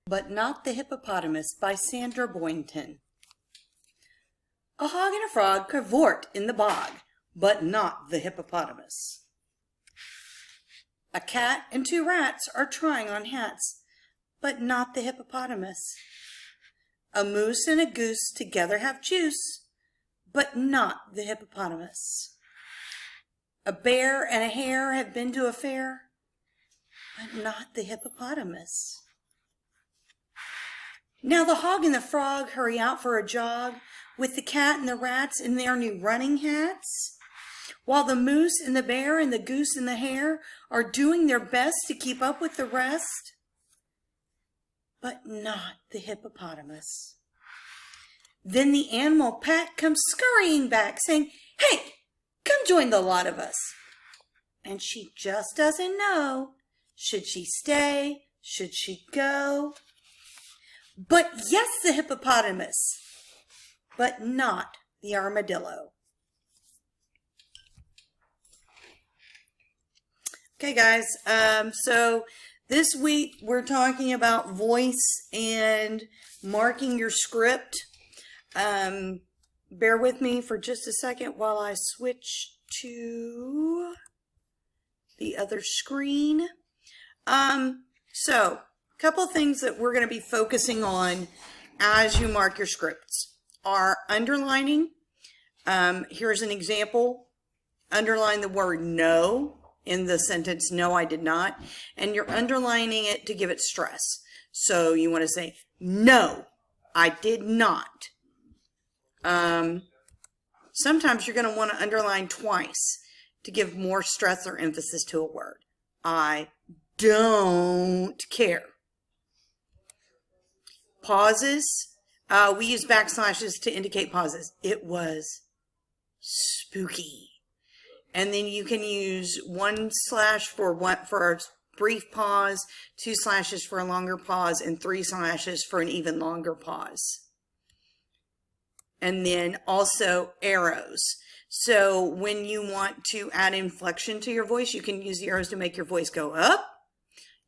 But Not the Hippopotamus by Sandra Boynton. A hog and a frog cavort in the bog, but not the hippopotamus. A cat and two rats are trying on hats, but not the hippopotamus. A moose and a goose together have juice, but not the hippopotamus. A bear and a hare have been to a fair, but not the hippopotamus. Now the hog and the frog hurry out for a jog with the cat and the rats in their new running hats, while the moose and the bear and the goose and the hare are doing their best to keep up with the rest, but not the hippopotamus. Then the animal pack comes scurrying back, saying, "Hey, come join the lot of us." And she just doesn't know, should she stay, should she go? But yes, the hippopotamus, but not the armadillo. Okay, guys, so this week we're talking about voice and marking your script. Bear with me for just a second while I switch to the other screen. So a couple things that we're going to be focusing on as you mark your scripts are underlining. Here's an example. Underline the word no in the sentence, "No, I did not." And you're underlining it to give it stress. So you want to say, "No, I did not." Sometimes you're going to want to underline twice to give more stress or emphasis to a word. I don't care. Pauses. We use backslashes to indicate pauses. It was spooky. And then you can use 1 slash for a brief pause, 2 slashes for a longer pause, and 3 slashes for an even longer pause. And then also arrows. So when you want to add inflection to your voice, you can use the arrows to make your voice go up.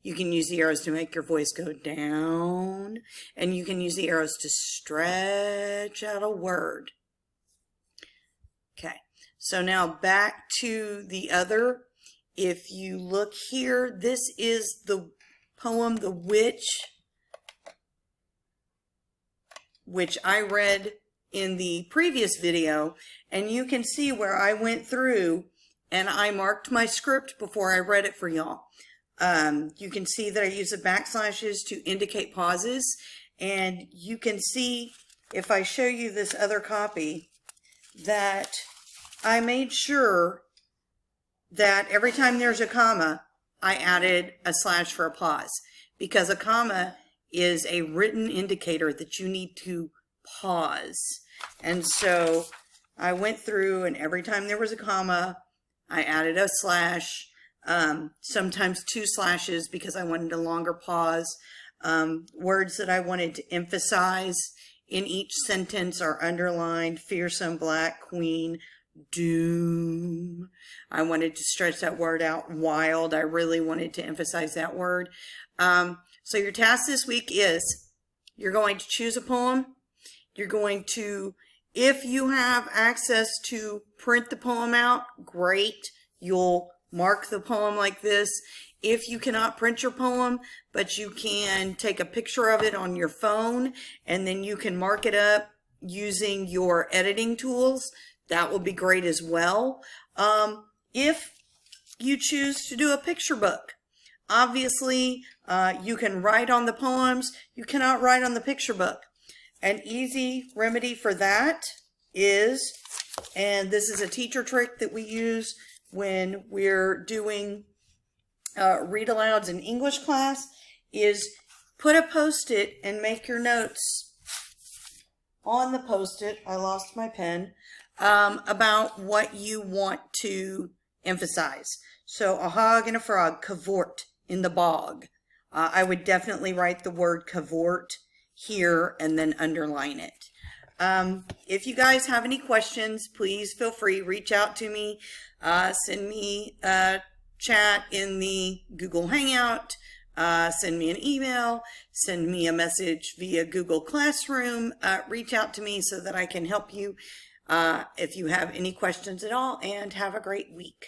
You can use the arrows to make your voice go down. And you can use the arrows to stretch out a word. Okay, so now back to the other. If you look here, this is the poem, The Witch, which I read in the previous video, and you can see where I went through and I marked my script before I read it for y'all. You can see that I use the backslashes to indicate pauses, and you can see if I show you this other copy that I made sure that every time there's a comma, I added a slash for a pause, because a comma is a written indicator that you need to pause. And so I went through, and every time there was a comma, I added a slash, sometimes 2 slashes because I wanted a longer pause. Words that I wanted to emphasize in each sentence are underlined: fearsome, black, queen, doom. I wanted to stretch that word out. Wild, I really wanted to emphasize that word. So your task this week is, you're going to choose a poem. You're going to, if you have access to print the poem out, great. You'll mark the poem like this. If you cannot print your poem, but you can take a picture of it on your phone, and then you can mark it up using your editing tools, that will be great as well. If you choose to do a picture book, obviously you can write on the poems. You cannot write on the picture book. An easy remedy for that is, and this is a teacher trick that we use when we're doing read alouds in English class, is put a post-it and make your notes on the post-it. I lost my pen. About what you want to emphasize. So a hog and a frog cavort in the bog. I would definitely write the word cavort here and then underline it. If you guys have any questions, please feel free, reach out to me, send me a chat in the Google Hangout, send me an email, send me a message via Google Classroom, reach out to me so that I can help you if you have any questions at all, and have a great week.